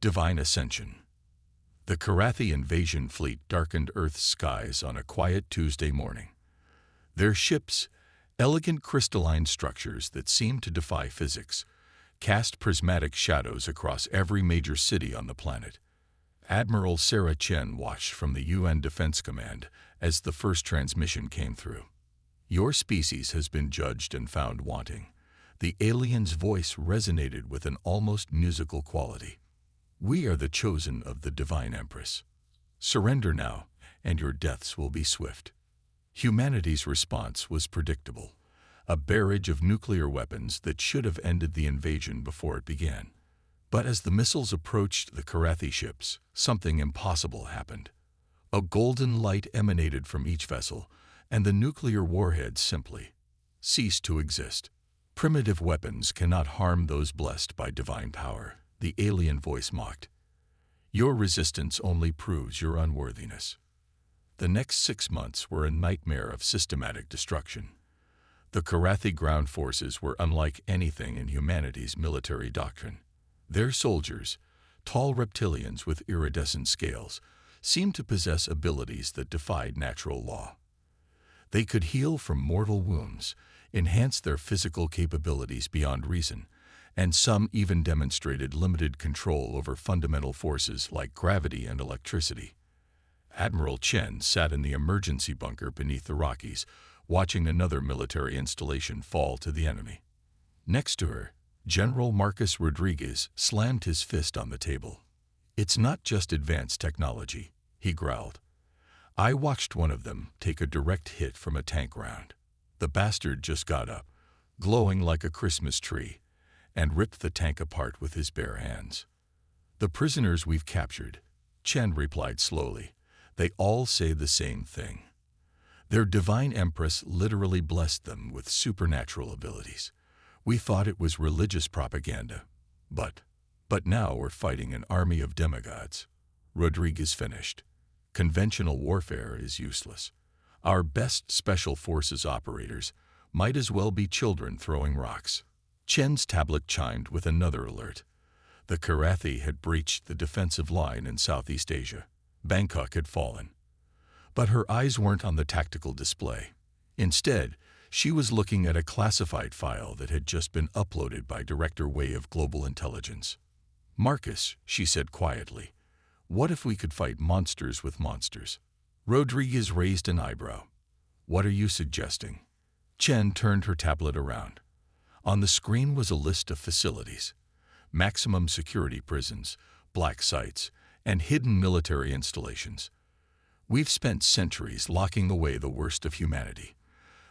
Divine Ascension. The Karathi invasion fleet darkened Earth's skies on a quiet Tuesday morning. Their ships, elegant crystalline structures that seemed to defy physics, cast prismatic shadows across every major city on the planet. Admiral Sarah Chen watched from the UN Defense Command as the first transmission came through. "Your species has been judged and found wanting." The alien's voice resonated with an almost musical quality. "We are the chosen of the Divine Empress. Surrender now, and your deaths will be swift." Humanity's response was predictable, a barrage of nuclear weapons that should have ended the invasion before it began. But as the missiles approached the Karathi ships, something impossible happened. A golden light emanated from each vessel, and the nuclear warheads simply ceased to exist. "Primitive weapons cannot harm those blessed by divine power," the alien voice mocked. "Your resistance only proves your unworthiness." The next 6 months were a nightmare of systematic destruction. The Karathi ground forces were unlike anything in humanity's military doctrine. Their soldiers, tall reptilians with iridescent scales, seemed to possess abilities that defied natural law. They could heal from mortal wounds, enhance their physical capabilities beyond reason, and some even demonstrated limited control over fundamental forces like gravity and electricity. Admiral Chen sat in the emergency bunker beneath the Rockies, watching another military installation fall to the enemy. Next to her, General Marcus Rodriguez slammed his fist on the table. "It's not just advanced technology," he growled. "I watched one of them take a direct hit from a tank round. The bastard just got up, glowing like a Christmas tree, and ripped the tank apart with his bare hands." "The prisoners we've captured," Chen replied slowly, "they all say the same thing. Their divine empress literally blessed them with supernatural abilities. We thought it was religious propaganda, but now we're fighting an army of demigods." Rodriguez finished. "Conventional warfare is useless. Our best special forces operators might as well be children throwing rocks." Chen's tablet chimed with another alert. The Karathi had breached the defensive line in Southeast Asia. Bangkok had fallen. But her eyes weren't on the tactical display. Instead, she was looking at a classified file that had just been uploaded by Director Wei of Global Intelligence. "Marcus," she said quietly, "what if we could fight monsters with monsters?" Rodriguez raised an eyebrow. "What are you suggesting?" Chen turned her tablet around. On the screen was a list of facilities: maximum security prisons, black sites, and hidden military installations. "We've spent centuries locking away the worst of humanity,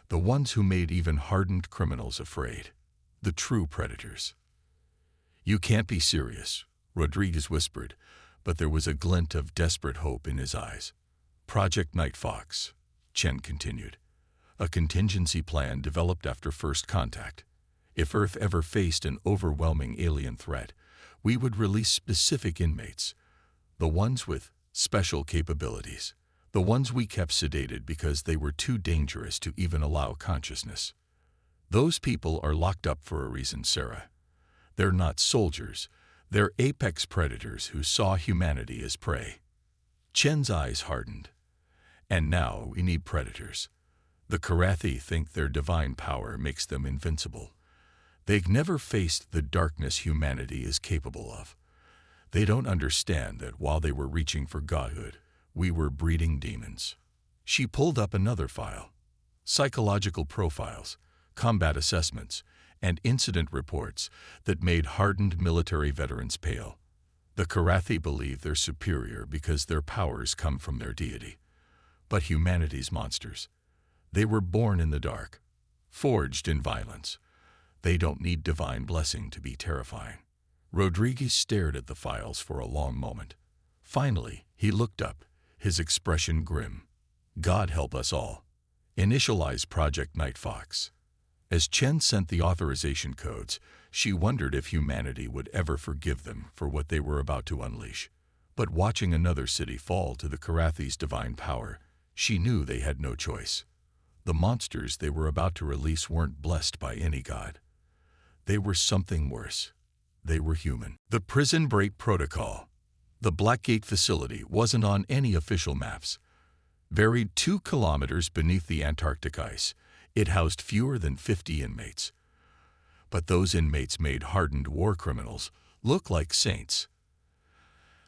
the ones who made even hardened criminals afraid, the true predators." "You can't be serious," Rodriguez whispered, but there was a glint of desperate hope in his eyes. "Project Night Fox," Chen continued. "A contingency plan developed after first contact. If Earth ever faced an overwhelming alien threat, we would release specific inmates, the ones with special capabilities, the ones we kept sedated because they were too dangerous to even allow consciousness. Those people are locked up for a reason, Sarah. They're not soldiers, they're apex predators who saw humanity as prey." Chen's eyes hardened. "And now we need predators. The Karathi think their divine power makes them invincible. They've never faced the darkness humanity is capable of. They don't understand that while they were reaching for godhood, we were breeding demons." She pulled up another file: psychological profiles, combat assessments, and incident reports that made hardened military veterans pale. The Karathi believe they're superior because their powers come from their deity. But humanity's monsters, they were born in the dark, forged in violence. They don't need divine blessing to be terrifying. Rodriguez stared at the files for a long moment. Finally, he looked up, his expression grim. "God help us all. Initialize Project Night Fox." As Chen sent the authorization codes, she wondered if humanity would ever forgive them for what they were about to unleash. But watching another city fall to the Karathi's divine power, she knew they had no choice. The monsters they were about to release weren't blessed by any god. They were something worse. they were human. The prison break protocol. The Blackgate facility wasn't on any official maps. Buried 2 kilometers beneath the Antarctic ice, it housed fewer than 50 inmates. But those inmates made hardened war criminals look like saints.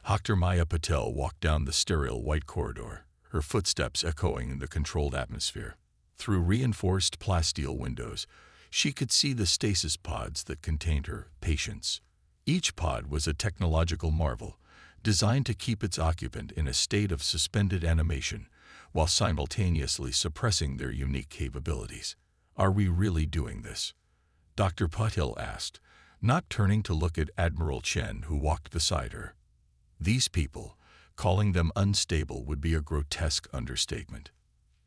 Dr. Maya Patel walked down the sterile white corridor, her footsteps echoing in the controlled atmosphere. Through reinforced plasteel windows, she could see the stasis pods that contained her patients. Each pod was a technological marvel, designed to keep its occupant in a state of suspended animation, while simultaneously suppressing their unique capabilities. "Are we really doing this?" Dr. Patel asked, not turning to look at Admiral Chen, who walked beside her. These people, calling them unstable would be a grotesque understatement.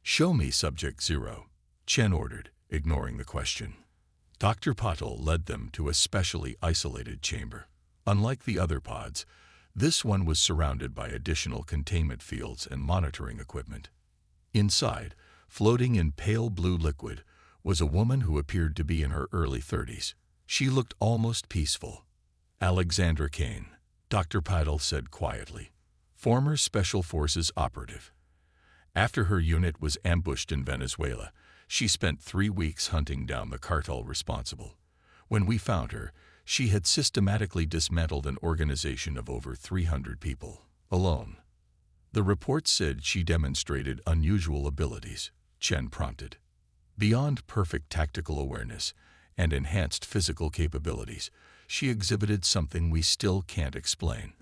"Show me Subject 0, Chen ordered, ignoring the question. Dr. Patel led them to a specially isolated chamber. Unlike the other pods, this one was surrounded by additional containment fields and monitoring equipment. Inside, floating in pale blue liquid, was a woman who appeared to be in her early 30s. She looked almost peaceful. "Alexandra Kane," Dr. Patel said quietly, "former Special Forces operative. After her unit was ambushed in Venezuela, she spent 3 weeks hunting down the cartel responsible. When we found her, she had systematically dismantled an organization of over 300 people, alone. The report said she demonstrated unusual abilities," Chen prompted. "Beyond perfect tactical awareness and enhanced physical capabilities, she exhibited something we still can't explain.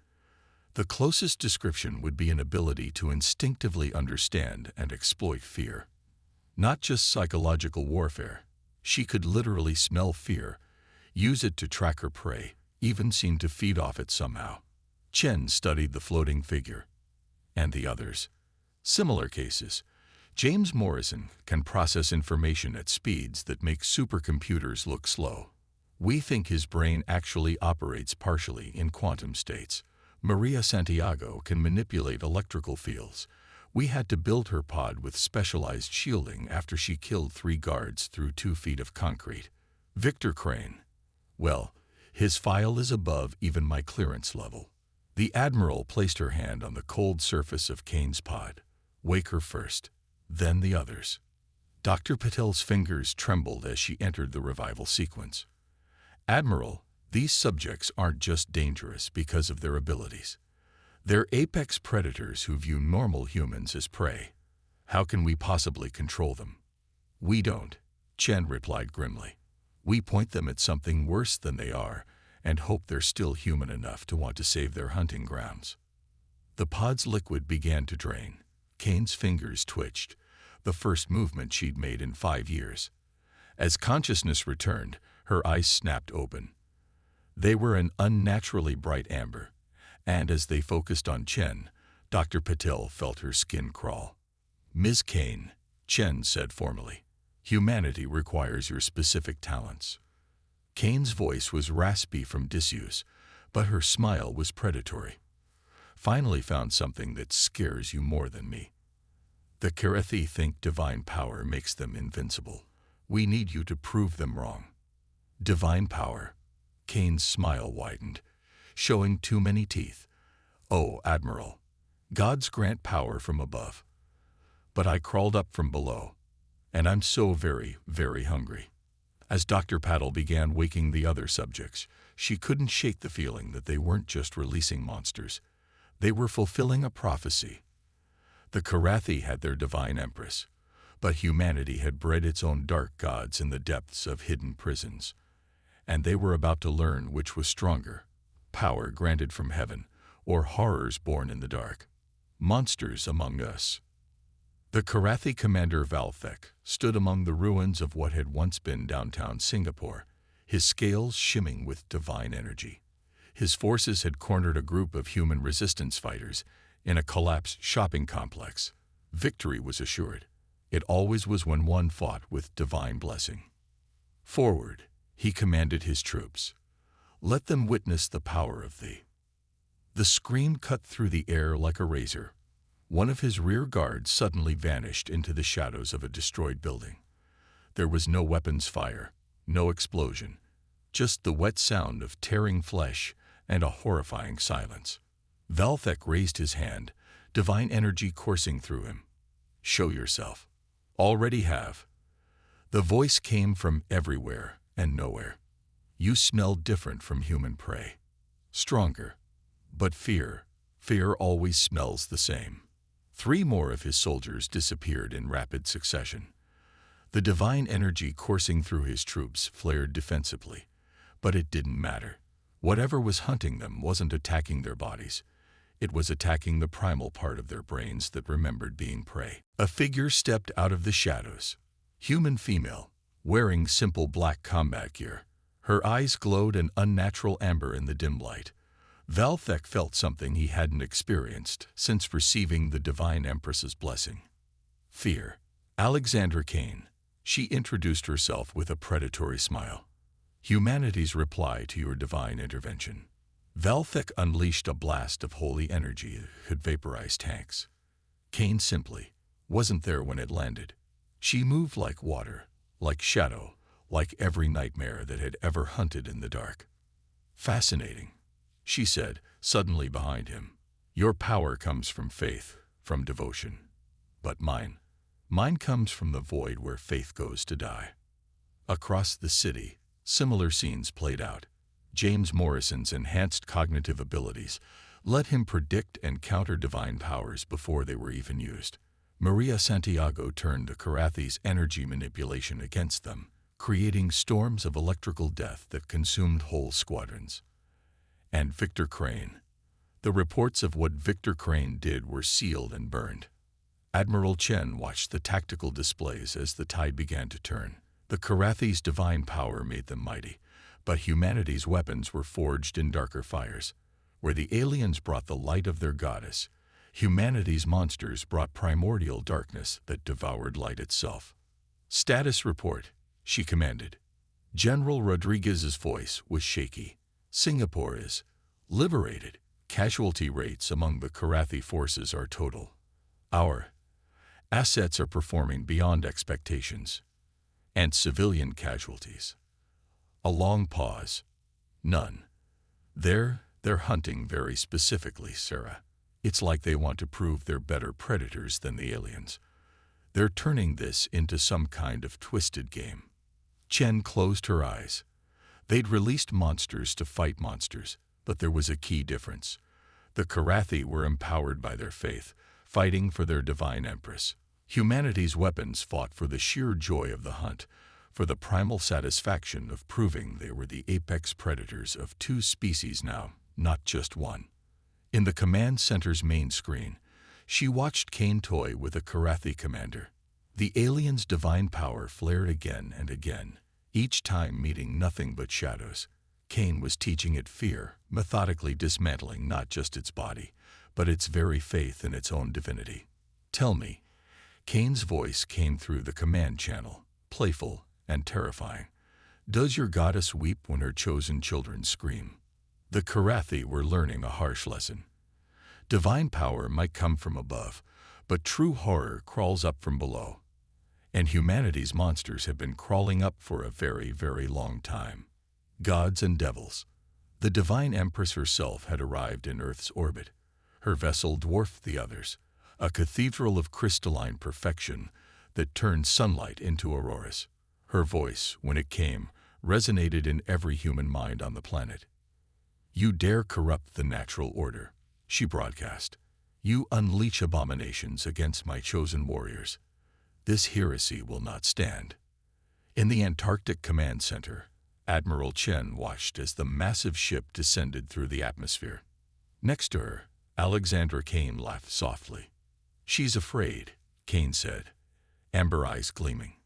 The closest description would be an ability to instinctively understand and exploit fear. Not just psychological warfare. She could literally smell fear, use it to track her prey, even seem to feed off it somehow." Chen studied the floating figure. "And the others?" "Similar cases. James Morrison can process information at speeds that make supercomputers look slow. We think his brain actually operates partially in quantum states. Maria Santiago can manipulate electrical fields. We had to build her pod with specialized shielding after she killed 3 guards through 2 feet of concrete. Victor Crane. Well, his file is above even my clearance level." The Admiral placed her hand on the cold surface of Kane's pod. "Wake her first, then the others." Dr. Patel's fingers trembled as she entered the revival sequence. "Admiral, these subjects aren't just dangerous because of their abilities. They're apex predators who view normal humans as prey. How can we possibly control them?" "We don't," Chen replied grimly. "We point them at something worse than they are and hope they're still human enough to want to save their hunting grounds." The pod's liquid began to drain. Kane's fingers twitched, the first movement she'd made in 5 years. As consciousness returned, her eyes snapped open. They were an unnaturally bright amber, and as they focused on Chen, Dr. Patel felt her skin crawl. "Ms. Kane," Chen said formally, "humanity requires your specific talents." Kane's voice was raspy from disuse, but her smile was predatory. "Finally found something that scares you more than me. The Kerethi think divine power makes them invincible. We need you to prove them wrong." "Divine power?" Kane's smile widened, showing too many teeth. "Oh, Admiral, gods grant power from above. But I crawled up from below, and I'm so very, very hungry." As Dr. Patel began waking the other subjects, she couldn't shake the feeling that they weren't just releasing monsters. They were fulfilling a prophecy. The Kerethi had their divine empress, but humanity had bred its own dark gods in the depths of hidden prisons. And they were about to learn which was stronger, power granted from heaven, or horrors born in the dark. Monsters among us. The Kerethi commander Valthek stood among the ruins of what had once been downtown Singapore, his scales shimming with divine energy. His forces had cornered a group of human resistance fighters in a collapsed shopping complex. Victory was assured. It always was when one fought with divine blessing. "Forward," he commanded his troops. "Let them witness the power of thee." The scream cut through the air like a razor. One of his rear guards suddenly vanished into the shadows of a destroyed building. There was no weapons fire, no explosion, just the wet sound of tearing flesh and a horrifying silence. Valthek raised his hand, divine energy coursing through him. "Show yourself." "Already have." The voice came from everywhere and nowhere. "You smell different from human prey. Stronger. But fear always smells the same." 3 more of his soldiers disappeared in rapid succession. The divine energy coursing through his troops flared defensively, but it didn't matter. Whatever was hunting them wasn't attacking their bodies. It was attacking the primal part of their brains that remembered being prey. A figure stepped out of the shadows. Human female, wearing simple black combat gear. Her eyes glowed an unnatural amber in the dim light. Valthek felt something he hadn't experienced since receiving the Divine Empress's blessing. Fear. Alexandra Kane. She introduced herself with a predatory smile. "Humanity's reply to your divine intervention." Valthek unleashed a blast of holy energy that could vaporize tanks. Kane simply wasn't there when it landed. She moved like water, like shadow, like every nightmare that had ever hunted in the dark. "Fascinating," she said, suddenly behind him. "Your power comes from faith, from devotion. But mine comes from the void where faith goes to die." Across the city, similar scenes played out. James Morrison's enhanced cognitive abilities let him predict and counter divine powers before they were even used. Maria Santiago turned the Karathi's energy manipulation against them, creating storms of electrical death that consumed whole squadrons. And Victor Crane. The reports of what Victor Crane did were sealed and burned. Admiral Chen watched the tactical displays as the tide began to turn. The Karathi's divine power made them mighty, but humanity's weapons were forged in darker fires. Where the aliens brought the light of their goddess, humanity's monsters brought primordial darkness that devoured light itself. "Status report," she commanded. General Rodriguez's voice was shaky. "Singapore is liberated. Casualty rates among the Karathi forces are total. Our assets are performing beyond expectations. And civilian casualties." A long pause. "None. They're hunting very specifically, Sarah. It's like they want to prove they're better predators than the aliens. They're turning this into some kind of twisted game." Chen closed her eyes. They'd released monsters to fight monsters, but there was a key difference. The Karathi were empowered by their faith, fighting for their divine empress. Humanity's weapons fought for the sheer joy of the hunt, for the primal satisfaction of proving they were the apex predators of 2 species now, not just one. In the command center's main screen, she watched Kane toy with a Karathi commander. The alien's divine power flared again and again, each time meeting nothing but shadows. Kane was teaching it fear, methodically dismantling not just its body, but its very faith in its own divinity. "Tell me." Kane's voice came through the command channel, playful and terrifying. "Does your goddess weep when her chosen children scream?" The Karathi were learning a harsh lesson. Divine power might come from above, but true horror crawls up from below. And humanity's monsters have been crawling up for a very, very long time. Gods and devils. The Divine Empress herself had arrived in Earth's orbit. Her vessel dwarfed the others, a cathedral of crystalline perfection that turned sunlight into auroras. Her voice, when it came, resonated in every human mind on the planet. "You dare corrupt the natural order," she broadcast. "You unleash abominations against my chosen warriors. This heresy will not stand." In the Antarctic Command Center, Admiral Chen watched as the massive ship descended through the atmosphere. Next to her, Alexandra Kane laughed softly. "She's afraid," Kane said, amber eyes gleaming.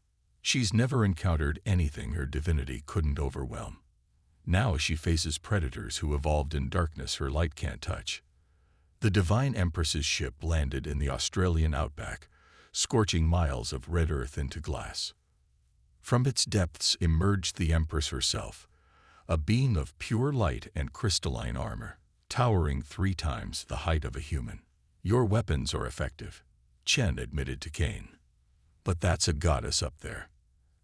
"She's never encountered anything her divinity couldn't overwhelm. Now she faces predators who evolved in darkness her light can't touch." The Divine Empress's ship landed in the Australian outback, scorching miles of red earth into glass. From its depths emerged the Empress herself, a being of pure light and crystalline armor, towering 3 times the height of a human. "Your weapons are effective," Chen admitted to Kane. "But that's a goddess up there.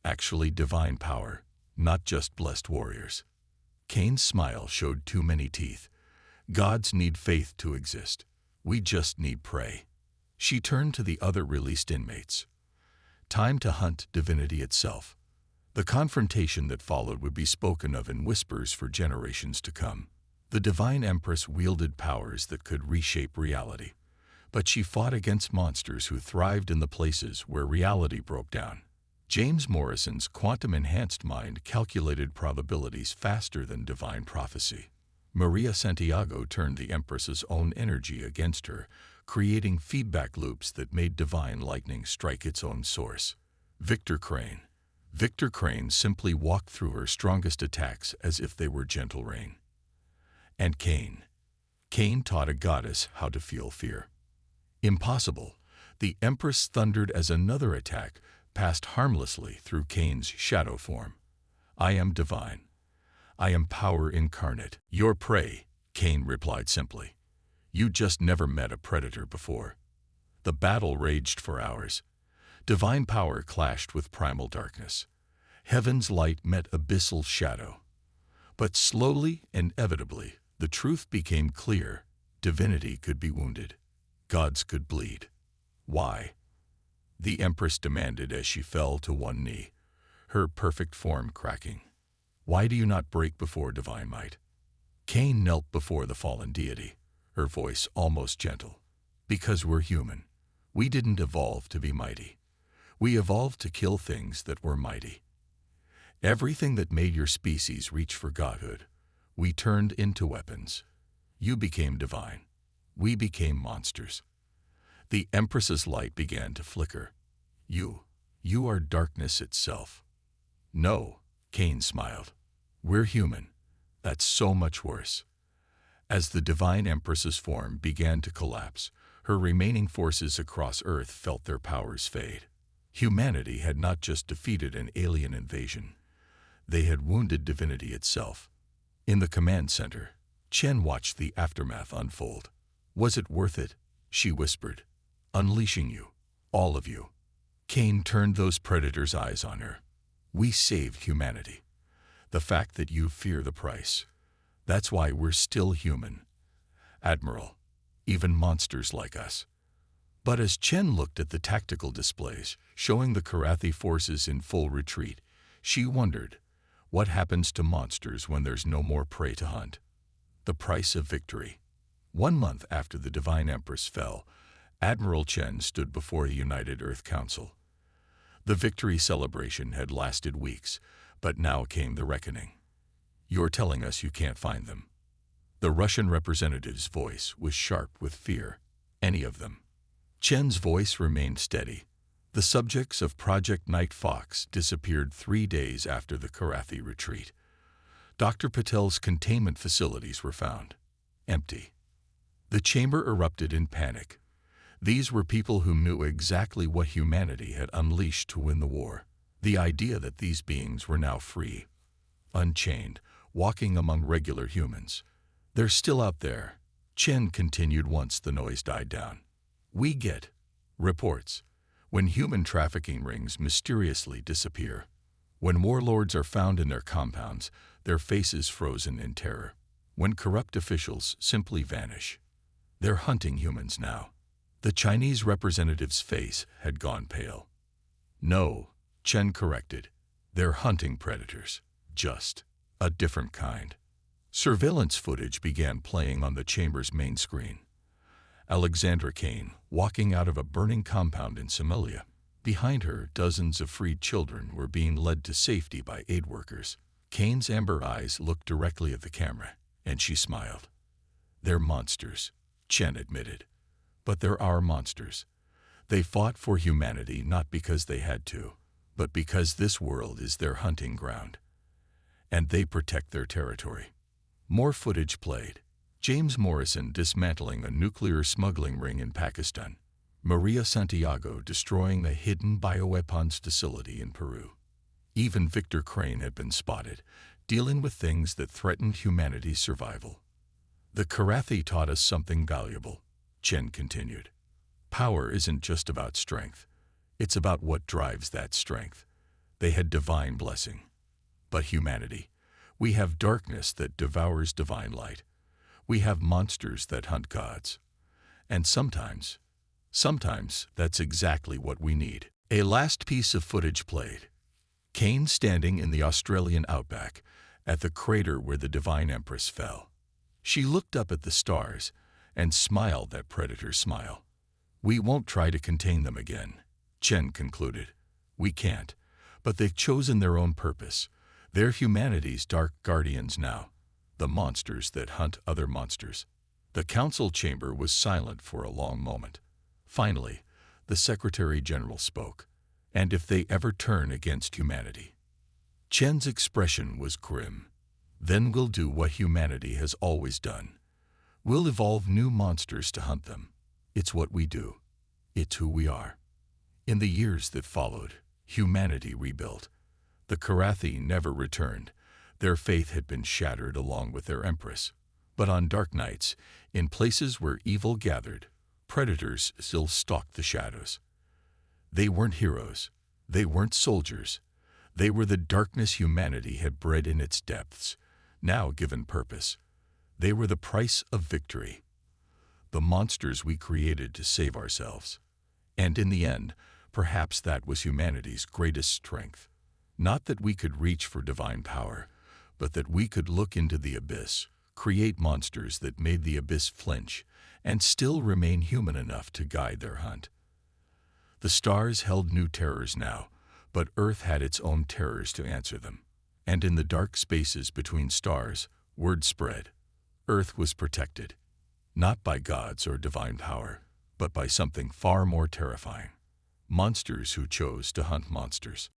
Actually divine power, not just blessed warriors." Cain's smile showed too many teeth. Gods need faith to exist. We just need prey. She turned to the other released inmates. Time to hunt divinity itself. The confrontation that followed would be spoken of in whispers for generations to come. The Divine Empress wielded powers that could reshape reality, but she fought against monsters who thrived in the places where reality broke down. James Morrison's quantum-enhanced mind calculated probabilities faster than divine prophecy. Maria Santiago turned the Empress's own energy against her, creating feedback loops that made divine lightning strike its own source. Victor Crane simply walked through her strongest attacks as if they were gentle rain. And Cain taught a goddess how to feel fear. Impossible. The Empress thundered as another attack passed harmlessly through Cain's shadow form. I am divine. I am power incarnate. Your prey, Cain replied simply. You just never met a predator before. The battle raged for hours. Divine power clashed with primal darkness. Heaven's light met abyssal shadow. But slowly, inevitably, the truth became clear. Divinity could be wounded. Gods could bleed. Why? The Empress demanded as she fell to one knee, her perfect form cracking. Why do you not break before divine might? Cain knelt before the fallen deity, her voice almost gentle. Because we're human. We didn't evolve to be mighty. We evolved to kill things that were mighty. Everything that made your species reach for godhood, we turned into weapons. You became divine. We became monsters. The Empress's light began to flicker. You are darkness itself. No, Cain smiled. We're human. That's so much worse. As the Divine Empress's form began to collapse, her remaining forces across Earth felt their powers fade. Humanity had not just defeated an alien invasion. They had wounded divinity itself. In the command center, Chen watched the aftermath unfold. Was it worth it? She whispered. Unleashing you. All of you. Cain turned those predators' eyes on her. We saved humanity. The fact that you fear the price. That's why we're still human. Admiral, even monsters like us. But as Chen looked at the tactical displays, showing the Karathi forces in full retreat, she wondered, what happens to monsters when there's no more prey to hunt? The price of victory. 1 month after the Divine Empress fell, Admiral Chen stood before the United Earth Council. The victory celebration had lasted weeks, but now came the reckoning. You're telling us you can't find them. The Russian representative's voice was sharp with fear. Any of them. Chen's voice remained steady. The subjects of Project Night Fox disappeared 3 days after the Karathi retreat. Dr. Patel's containment facilities were found. Empty. The chamber erupted in panic. These were people who knew exactly what humanity had unleashed to win the war. The idea that these beings were now free, unchained, walking among regular humans. They're still out there, Chen continued once the noise died down. We get reports when human trafficking rings mysteriously disappear. When warlords are found in their compounds, their faces frozen in terror. When corrupt officials simply vanish. They're hunting humans now. The Chinese representative's face had gone pale. No, Chen corrected. They're hunting predators. Just a different kind. Surveillance footage began playing on the chamber's main screen. Alexandra Cain, walking out of a burning compound in Somalia. Behind her, dozens of freed children were being led to safety by aid workers. Cain's amber eyes looked directly at the camera, and she smiled. They're monsters, Chen admitted. But there are monsters. They fought for humanity not because they had to, but because this world is their hunting ground. And they protect their territory. More footage played. James Morrison dismantling a nuclear smuggling ring in Pakistan. Maria Santiago destroying a hidden bioweapons facility in Peru. Even Victor Crane had been spotted, dealing with things that threatened humanity's survival. The Karathi taught us something valuable, Chen continued. Power isn't just about strength. It's about what drives that strength. They had divine blessing. But humanity, We have darkness that devours divine light. We have monsters that hunt gods. And sometimes that's exactly what we need. A last piece of footage played. Cain standing in the Australian outback at the crater where the Divine Empress fell. She looked up at the stars and smiled that predator smile. We won't try to contain them again, Chen concluded. We can't, but they've chosen their own purpose. They're humanity's dark guardians now, the monsters that hunt other monsters. The council chamber was silent for a long moment. Finally, the Secretary General spoke. And if they ever turn against humanity? Chen's expression was grim. Then we'll do what humanity has always done. We'll evolve new monsters to hunt them. It's what we do. It's who we are. In the years that followed, humanity rebuilt. The Karathi never returned. Their faith had been shattered along with their empress. But on dark nights, in places where evil gathered, predators still stalked the shadows. They weren't heroes. They weren't soldiers. They were the darkness humanity had bred in its depths, now given purpose. They were the price of victory. The monsters we created to save ourselves. And in the end, perhaps that was humanity's greatest strength. Not that we could reach for divine power, but that we could look into the abyss, create monsters that made the abyss flinch, and still remain human enough to guide their hunt. The stars held new terrors now, but Earth had its own terrors to answer them. And in the dark spaces between stars, word spread. Earth was protected, not by gods or divine power, but by something far more terrifying. Monsters who chose to hunt monsters.